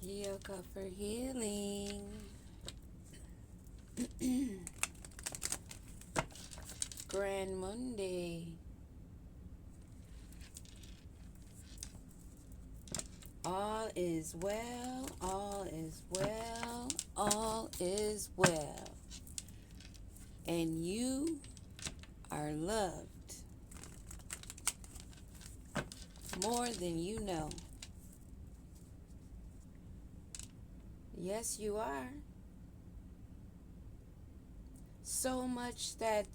Yoga for healing. Grand Monday. All is well, all is well, all is well. And you are loved more than you know. Yes, you are. So much that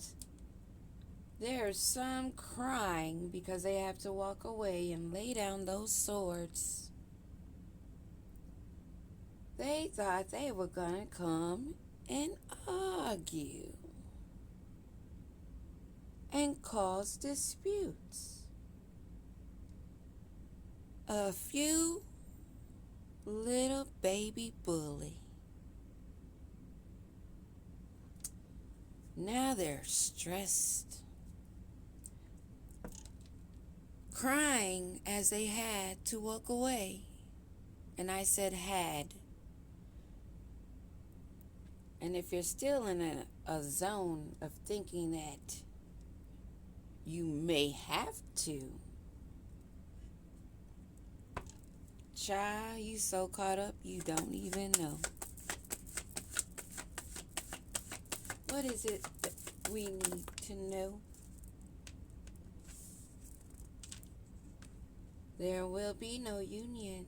there's some crying because they have to walk away and lay down those swords. They thought they were going to come and argue and cause disputes. A few little baby bully. Now they're stressed, crying as they had to walk away. And I said had. And if you're still in a zone of thinking that you may have to, child, you so caught up you don't even know. What is it that we need to know? There will be no union.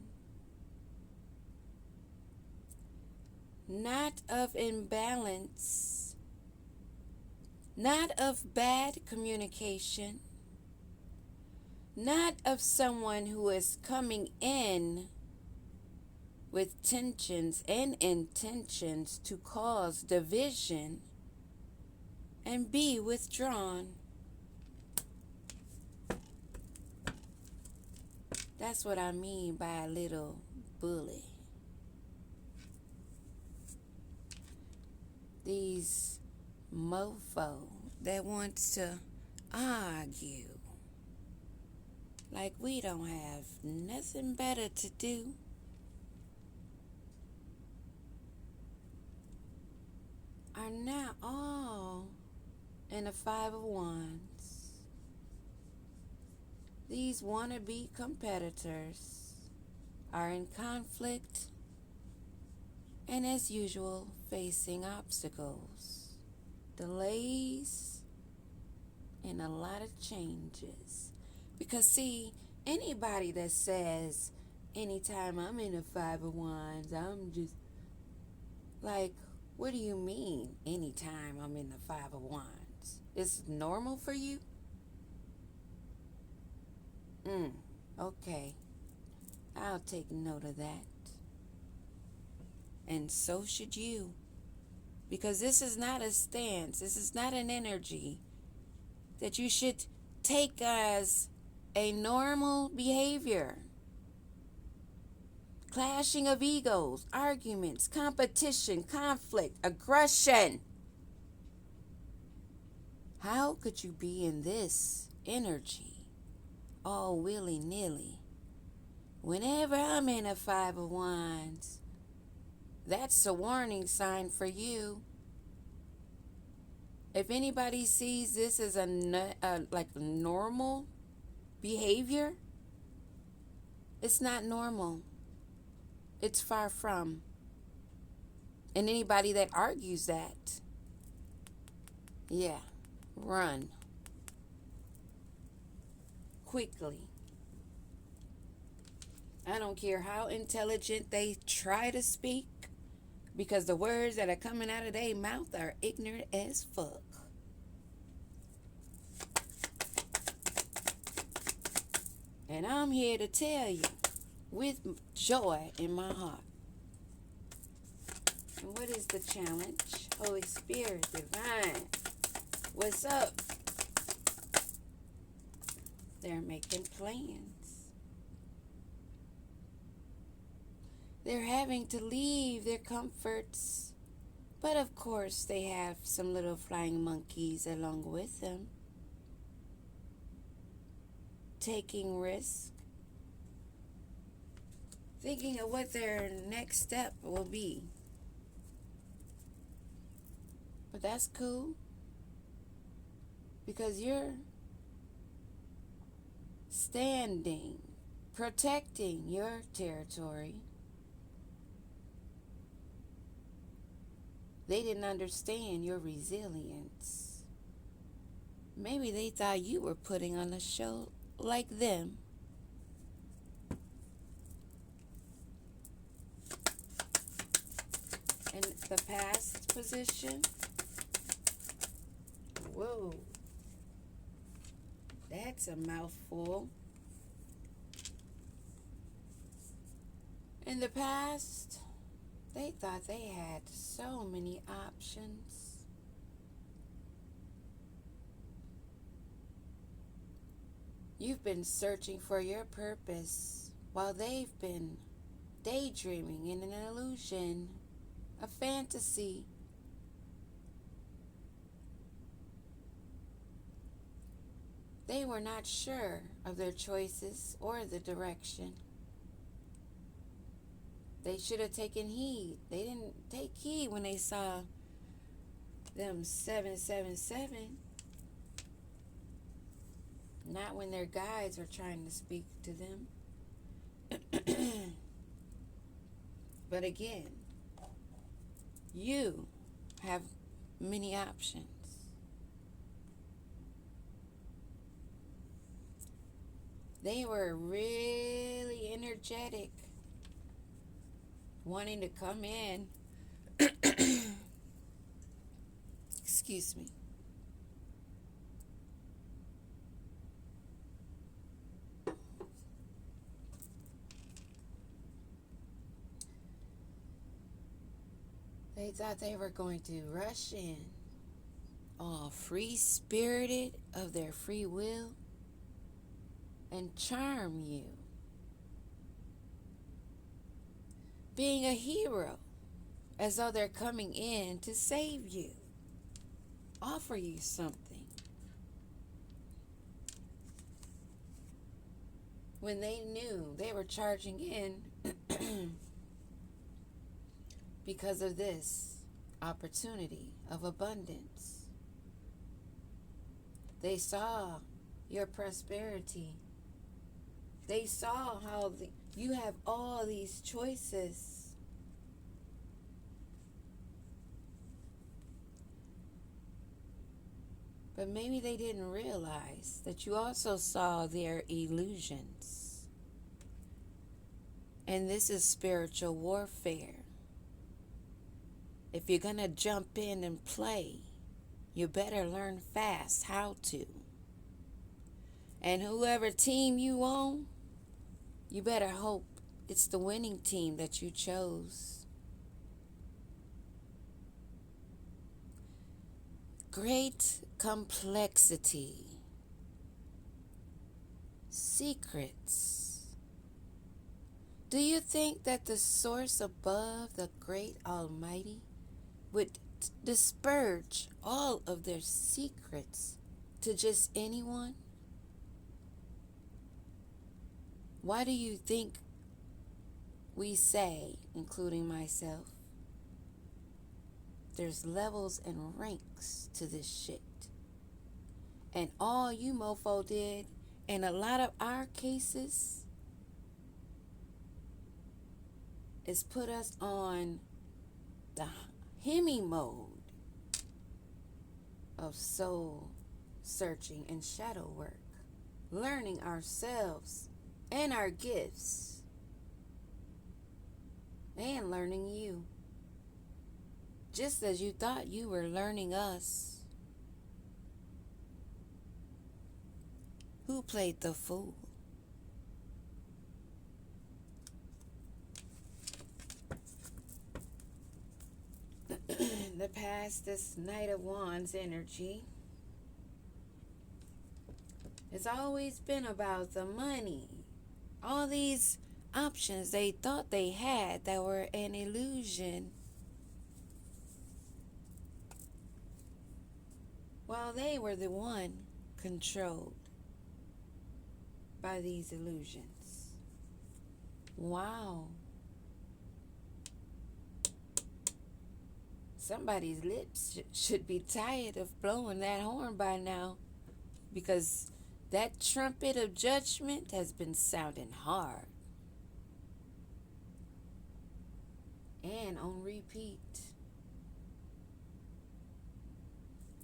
Not of imbalance, not of bad communication, not of someone who is coming in with tensions and intentions to cause division and be withdrawn. That's what I mean by a little bully. These mofo that wants to argue like we don't have nothing better to do. Are now all in the Five of Wands. These wannabe competitors are in conflict and, as usual, facing obstacles, delays, and a lot of changes. Because, see, anybody that says, anytime I'm in a Five of Wands, I'm just like, what do you mean, anytime I'm in the Five of Wands? It's normal for you? Okay. I'll take note of that. And so should you. Because this is not a stance. This is not an energy that you should take as a normal behavior. Clashing of egos, arguments, competition, conflict, aggression. How could you be in this energy all willy-nilly? Whenever I'm in a Five of Wands, that's a warning sign for you. If anybody sees this as like normal behavior, it's not normal. It's far from. And anybody that argues that, yeah, run quickly. I don't care how intelligent they try to speak, because the words that are coming out of their mouth are ignorant as fuck. And I'm here to tell you, with joy in my heart. And what is the challenge? Holy Spirit, divine, what's up? They're making plans. They're having to leave their comforts. But of course, they have some little flying monkeys along with them. Taking risks. thinking of what their next step will be. But that's cool, because you're standing, protecting your territory. They didn't understand your resilience. Maybe they thought you were putting on a show like them. In the past position, whoa, that's a mouthful. In the past, they thought they had so many options. You've been searching for your purpose while they've been daydreaming in an illusion, a fantasy. They were not sure of their choices or the direction. They should have taken heed. They didn't take heed when they saw them 777. Not when their guides were trying to speak to them. But again, you have many options. They were really energetic, wanting to come in. Excuse me. They thought they were going to rush in, all free-spirited of their free will, and charm you, being a hero, as though they're coming in to save you, offer you something, when they knew they were charging in because of this opportunity of abundance. They saw your prosperity. They saw how you have all these choices. But maybe they didn't realize that you also saw their illusions. And this is spiritual warfare. If you're going to jump in and play, you better learn fast how to. And whoever team you on, you better hope it's the winning team that you chose. Great complexity. Secrets. Do you think that the source above, the great Almighty, would disperse all of their secrets to just anyone? Why do you think we say, including myself, there's levels and ranks to this shit? And all you mofo did, in a lot of our cases, is put us on the Hemi mode of soul searching and shadow work, learning ourselves and our gifts, and learning you, just as you thought you were learning us. Who played the fool? The past, this Knight of Wands energy, it's always been about the money. All these options they thought they had that were an illusion, while they were the one controlled by these illusions. Wow. Somebody's lips should be tired of blowing that horn by now, because that trumpet of judgment has been sounding hard and on repeat.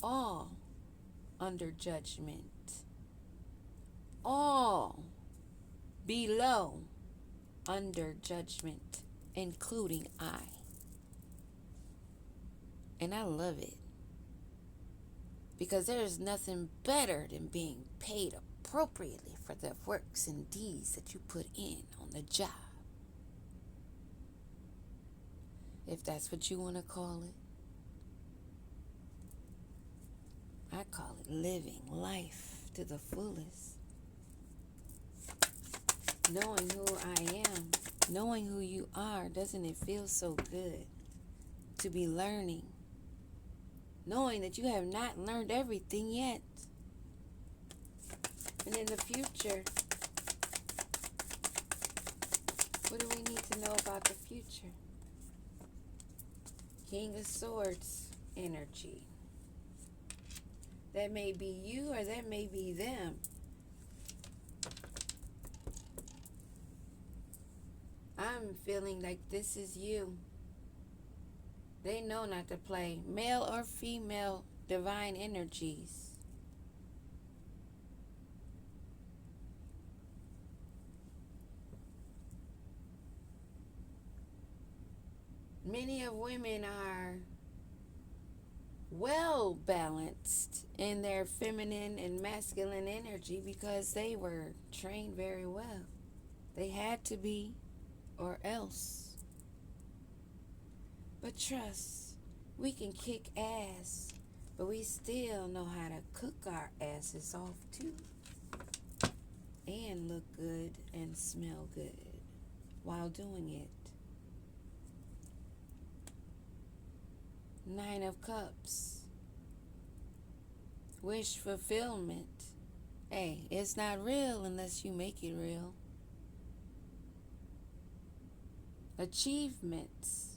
All under judgment. All below under judgment, including I. And I love it, because there is nothing better than being paid appropriately for the works and deeds that you put in on the job, if that's what you want to call it. I call it living life to the fullest. Knowing who I am, knowing who you are, doesn't it feel so good to be learning? Knowing that you have not learned everything yet. And in the future, what do we need to know about the future? King of Swords energy. That may be you or that may be them. I'm feeling like this is you. They know not to play. Male or female divine energies. Many of women are well balanced in their feminine and masculine energy because they were trained very well. They had to be, or else. But trust, we can kick ass, but we still know how to cook our asses off too. And look good and smell good while doing it. 9 of Cups. Wish fulfillment. Hey, it's not real unless you make it real. Achievements.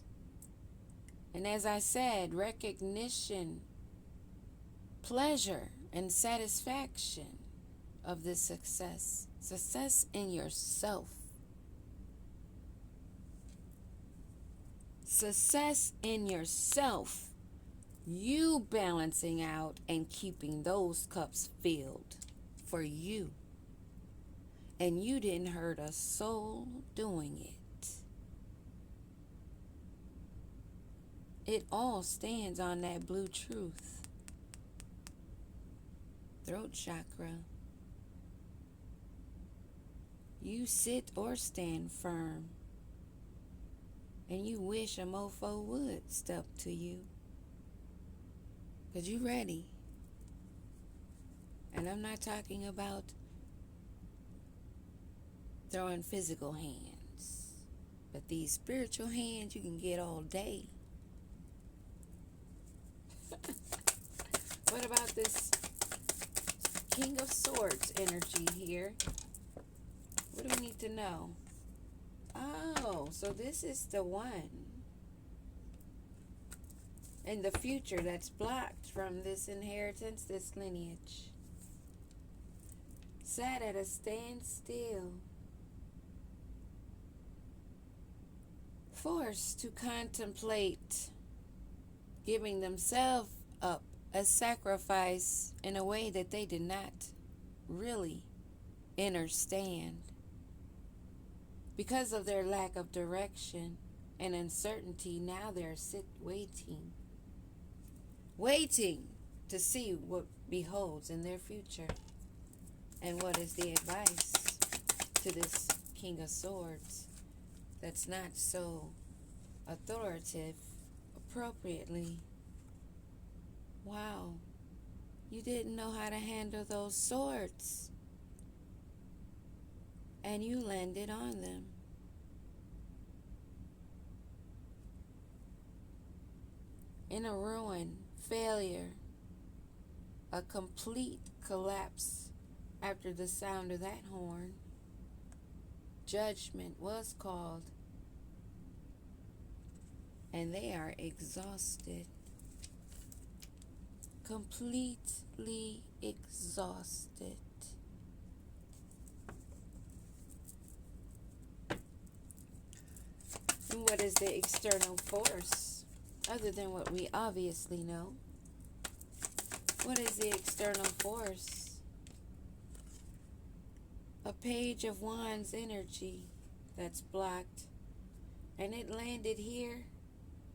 And as I said, recognition, pleasure, and satisfaction of this success. Success in yourself. Success in yourself. You balancing out and keeping those cups filled for you. And you didn't hurt a soul doing it. It all stands on that blue truth. Throat chakra. You sit or stand firm. And you wish a mofo would step to you. Because you're ready. And I'm not talking about throwing physical hands. But these spiritual hands you can get all day. What about this King of Swords energy here? What do we need to know? Oh, so this is the one in the future that's blocked from this inheritance, this lineage. Sat at a standstill. Forced to contemplate giving themselves up as sacrifice in a way that they did not really understand. Because of their lack of direction and uncertainty, now they're waiting to see what beholds in their future. And what is the advice to this King of Swords that's not so authoritative appropriately? Wow, you didn't know how to handle those swords. And you landed on them. In a ruin, failure, a complete collapse after the sound of that horn. Judgment was called, and they are exhausted, completely exhausted. And what is the external force, other than what we obviously know? What is the external force? A page of wands energy that's blocked, and it landed here,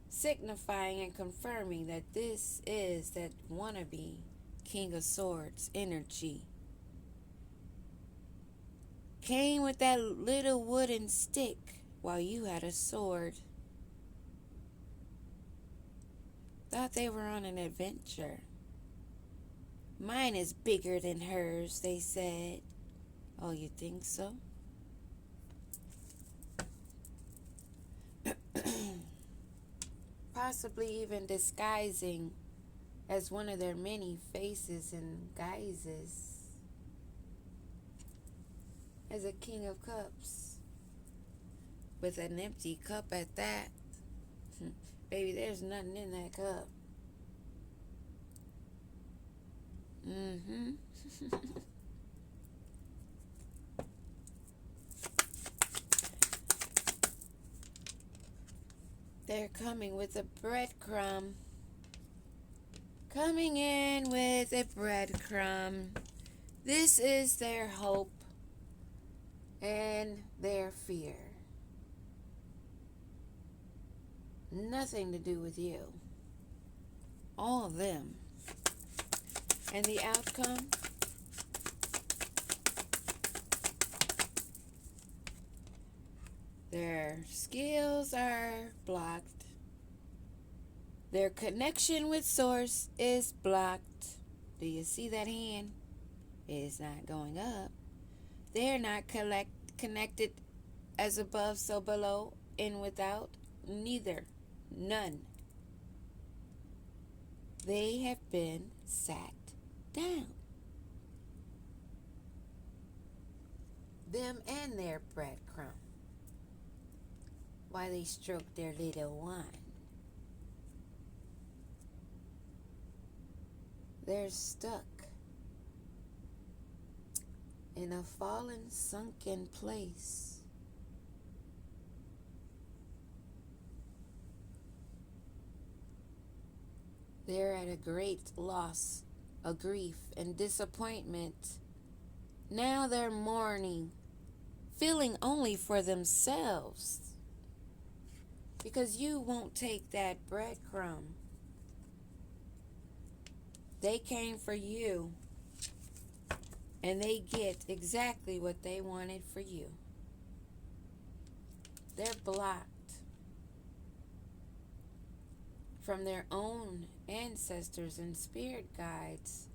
signifying and confirming that this is that wannabe King of Swords energy. Came with that little wooden stick while you had a sword. Thought they were on an adventure. Mine is bigger than hers, they said. Oh, you think so? Possibly even disguising as one of their many faces and guises as a King of Cups, with an empty cup at that. Baby, there's nothing in that cup. They're coming with a breadcrumb. Coming in with a breadcrumb. This is their hope and their fear. Nothing to do with you. All of them. And the outcome? Their skills are blocked. Their connection with Source is blocked. Do you see that hand? It's not going up. They're not connected as above, so below, in, without, neither. None. They have been sat down. Them and their breadcrumb. While they stroke their little one. They're stuck in a fallen, sunken place. They're at a great loss, a grief and disappointment. Now they're mourning, feeling only for themselves. Because you won't take that breadcrumb. They came for you. And they get exactly what they wanted for you. They're blocked from their own ancestors and spirit guides.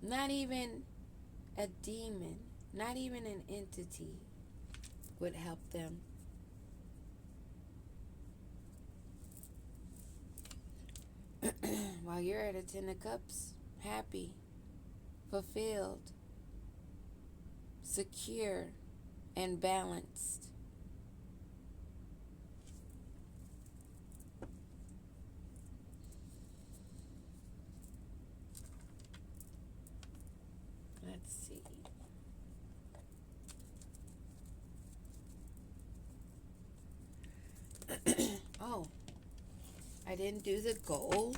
Not even a demon, not even an entity would help them. While you're at a Ten of Cups, happy, fulfilled, secure, and balanced. Let's see. Oh, I didn't do the goal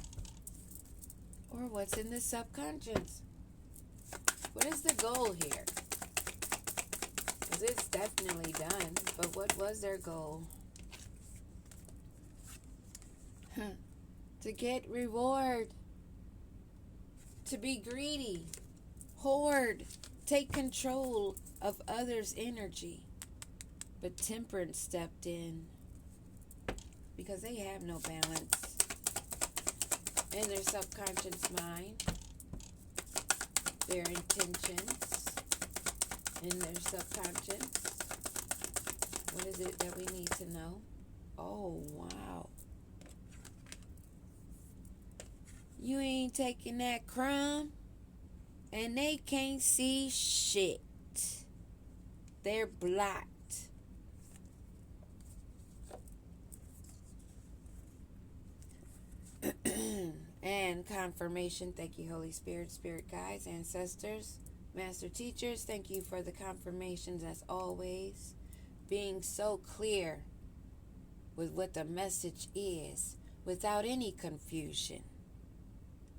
or what's in the subconscious. What is the goal here? Because it's definitely done, but what was their goal? To get reward, to be greedy, hoard, take control of others' energy. But temperance stepped in because they have no balance in their subconscious mind, their intentions in their subconscious. What is it that we need to know? Oh, wow. You ain't taking that crumb, and they can't see shit. They're blocked. And confirmation. Thank you, Holy Spirit, Spirit guides, ancestors, master teachers. Thank you for the confirmations as always. Being so clear with what the message is without any confusion.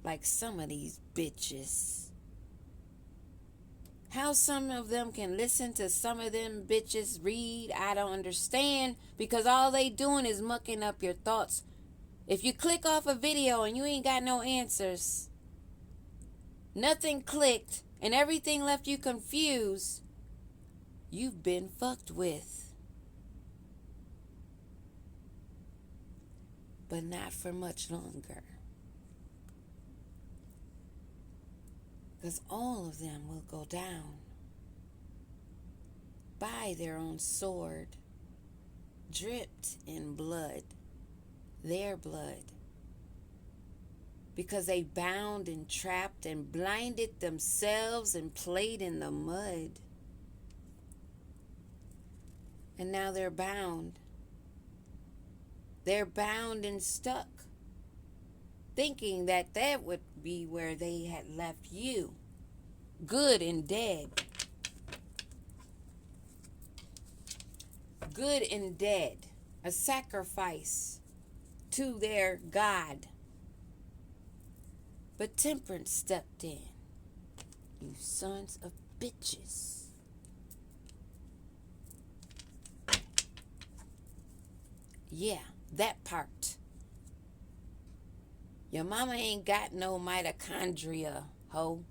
Like some of these bitches. How some of them can listen to some of them bitches read, I don't understand, because all they doing is mucking up your thoughts. If you click off a video and you ain't got no answers, nothing clicked, and everything left you confused, you've been fucked with. But not for much longer. Because all of them will go down by their own sword, dripped in blood, their blood. Because they bound and trapped and blinded themselves and played in the mud. And now they're bound. They're bound and stuck, thinking that that would be where they had left you, good and dead. Good and dead, a sacrifice to their God. But temperance stepped in. You sons of bitches. Yeah, that part. Your mama ain't got no mitochondria, ho.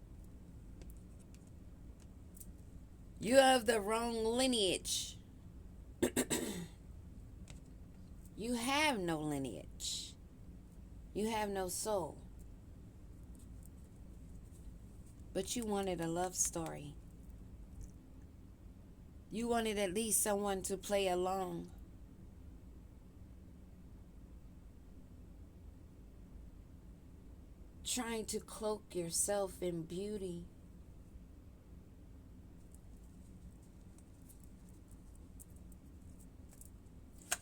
You have the wrong lineage. You have no lineage. You have no soul. But you wanted a love story. You wanted at least someone to play along. Trying to cloak yourself in beauty.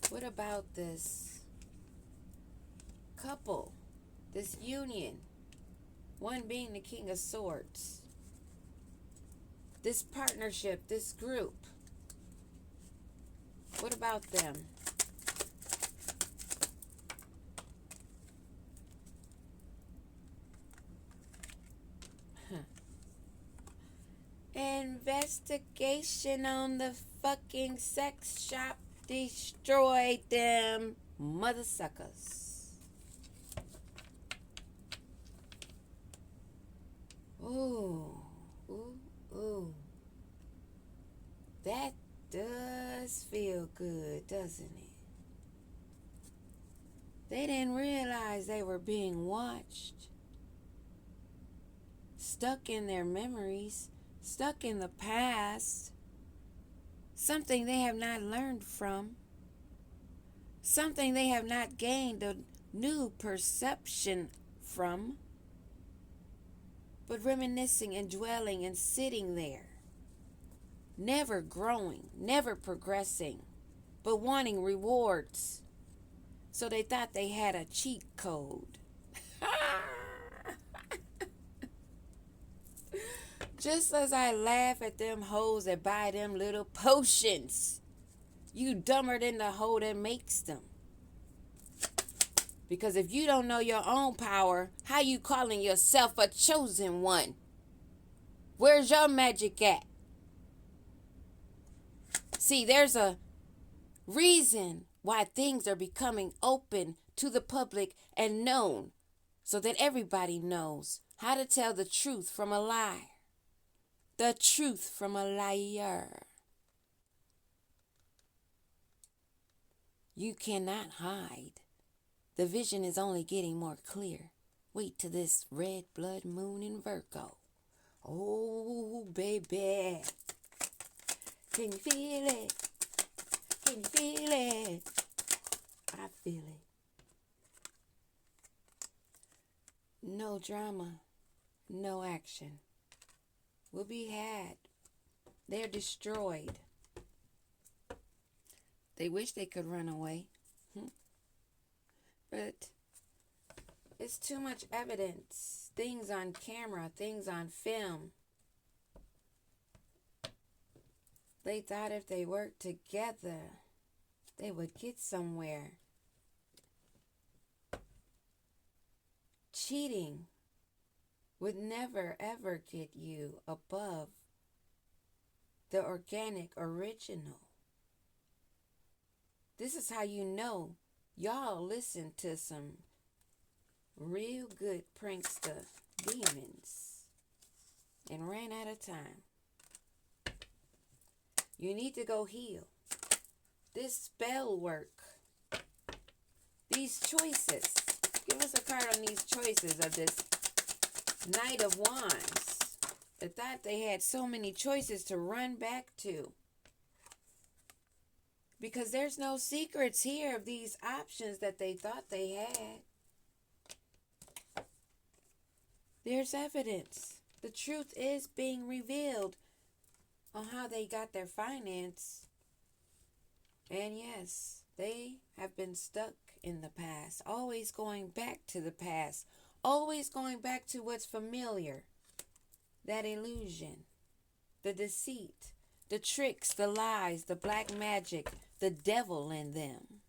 What about this couple, this union, one being the King of Swords, this partnership, this group? What about them? Investigation on the fucking sex shop destroyed them mother suckers. Ooh, ooh, ooh. That does feel good, doesn't it? They didn't realize they were being watched. Stuck in their memories. Stuck in the past, something they have not learned from, something they have not gained a new perception from, but reminiscing and dwelling and sitting there, never growing, never progressing, but wanting rewards. So they thought they had a cheat code. Just as I laugh at them hoes that buy them little potions, you dumber than the hoe that makes them. Because if you don't know your own power, how you calling yourself a chosen one? Where's your magic at? See, there's a reason why things are becoming open to the public and known, so that everybody knows how to tell the truth from a lie. The truth from a liar. You cannot hide. The vision is only getting more clear. Wait till this red blood moon in Virgo. Oh, baby. Can you feel it? Can you feel it? I feel it. No drama. No action will be had. They're destroyed. They wish they could run away. But it's too much evidence. Things on camera, things on film. They thought if they worked together, they would get somewhere. Cheating would never, ever get you above the organic original. This is how you know y'all listen to some real good prankster demons and ran out of time. You need to go heal. This spell work. These choices. Give us a card on these choices of this Knight of Wands. They thought they had so many choices to run back to. Because there's no secrets here of these options that they thought they had. There's evidence. The truth is being revealed on how they got their finance. And yes, they have been stuck in the past. Always going back to the past. Always going back to what's familiar. That illusion. The deceit. The tricks, the lies, the black magic, the devil in them.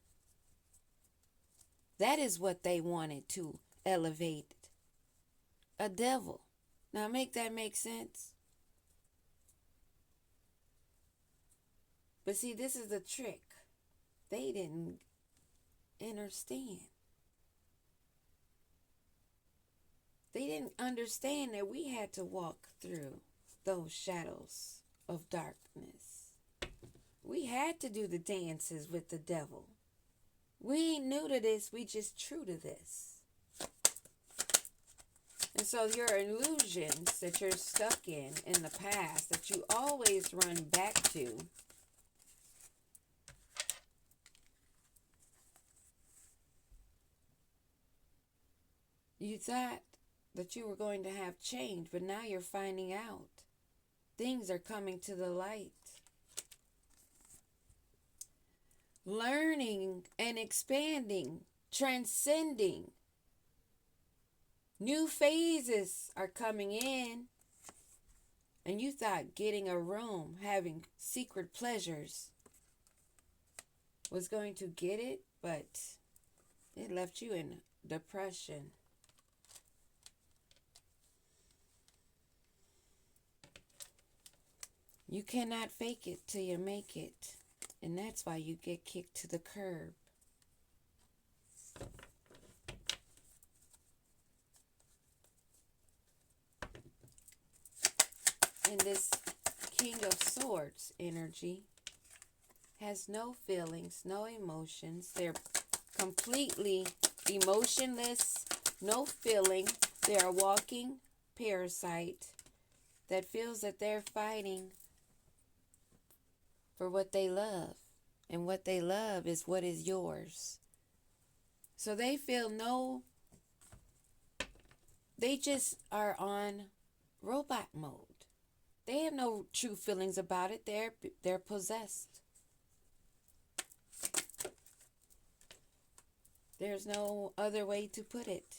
That is what they wanted to elevate. A devil. Now make that make sense. But see, this is the trick. They didn't understand. They didn't understand that we had to walk through those shadows of darkness. We had to do the dances with the devil. We ain't new to this, we just true to this. And so your illusions that you're stuck in the past, that you always run back to, you thought that you were going to have change, but now you're finding out. Things are coming to the light. Learning and expanding, transcending. New phases are coming in. And you thought getting a room, having secret pleasures was going to get it, but it left you in depression. You cannot fake it till you make it. And that's why you get kicked to the curb. And this King of Swords energy has no feelings, no emotions. They're completely emotionless, no feeling. They're a walking parasite that feels that they're fighting for what they love. And what they love is what is yours. So they feel they just are on robot mode. They have no true feelings about it. They're possessed. There's no other way to put it.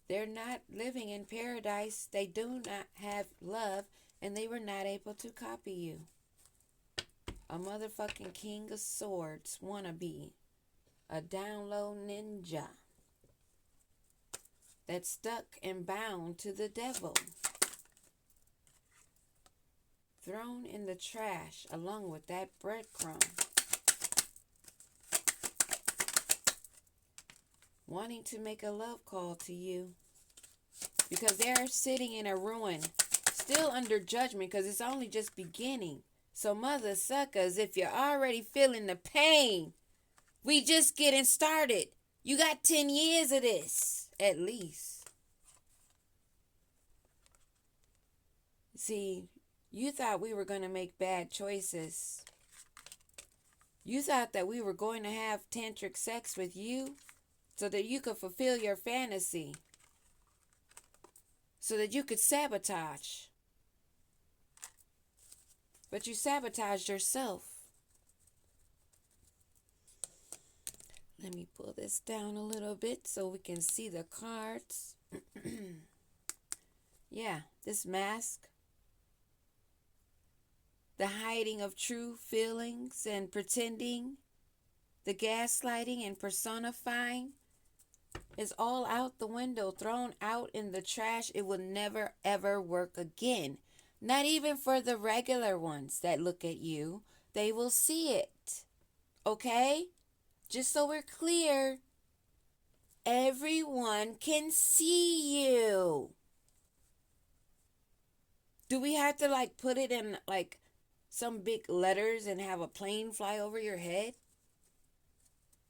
They're not living in paradise. They do not have love. And they were not able to copy you. A motherfucking King of Swords wannabe. A down low ninja. That's stuck and bound to the devil. Thrown in the trash along with that breadcrumb. Wanting to make a love call to you. Because they're sitting in a ruin. Still under judgment because it's only just beginning. So mother suckers, if you're already feeling the pain, we just getting started. You got 10 years of this, at least. See, you thought we were going to make bad choices. You thought that we were going to have tantric sex with you so that you could fulfill your fantasy. So that you could sabotage. But you sabotaged yourself. Let me pull this down a little bit so we can see the cards. Yeah, this mask, the hiding of true feelings and pretending, the gaslighting and personifying is all out the window, thrown out in the trash. It will never, ever work again. Not even for the regular ones that look at you. They will see it. Okay? Just so we're clear, everyone can see you. Do we have to put it in some big letters and have a plane fly over your head?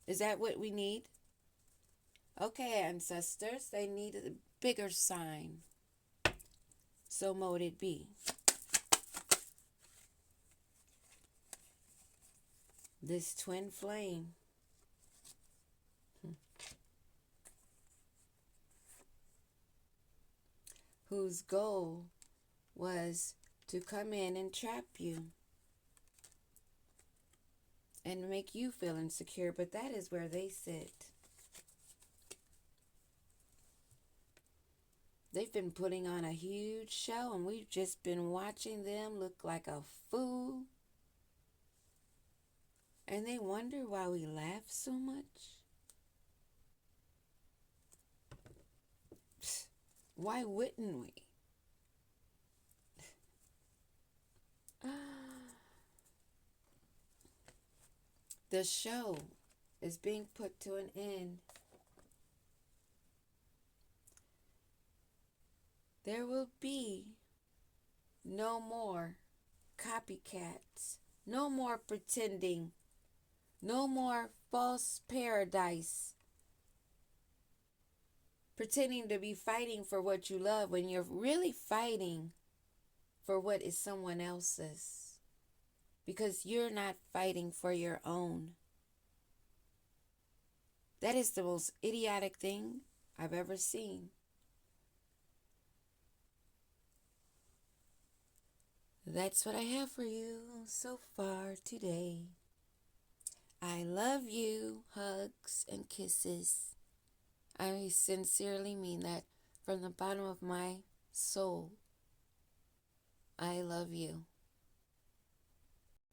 Is that what we need? Okay, ancestors, they need a bigger sign. So mote it be. This twin flame. Whose goal was to come in and trap you and make you feel insecure, but that is where they sit. They've been putting on a huge show, and we've just been watching them look like a fool. And they wonder why we laugh so much. Why wouldn't we? The show is being put to an end. There will be no more copycats, no more pretending, no more false paradise, pretending to be fighting for what you love when you're really fighting for what is someone else's. Because you're not fighting for your own. That is the most idiotic thing I've ever seen. That's what I have for you so far today. I love you. Hugs and kisses. I sincerely mean that from the bottom of my soul. I love you.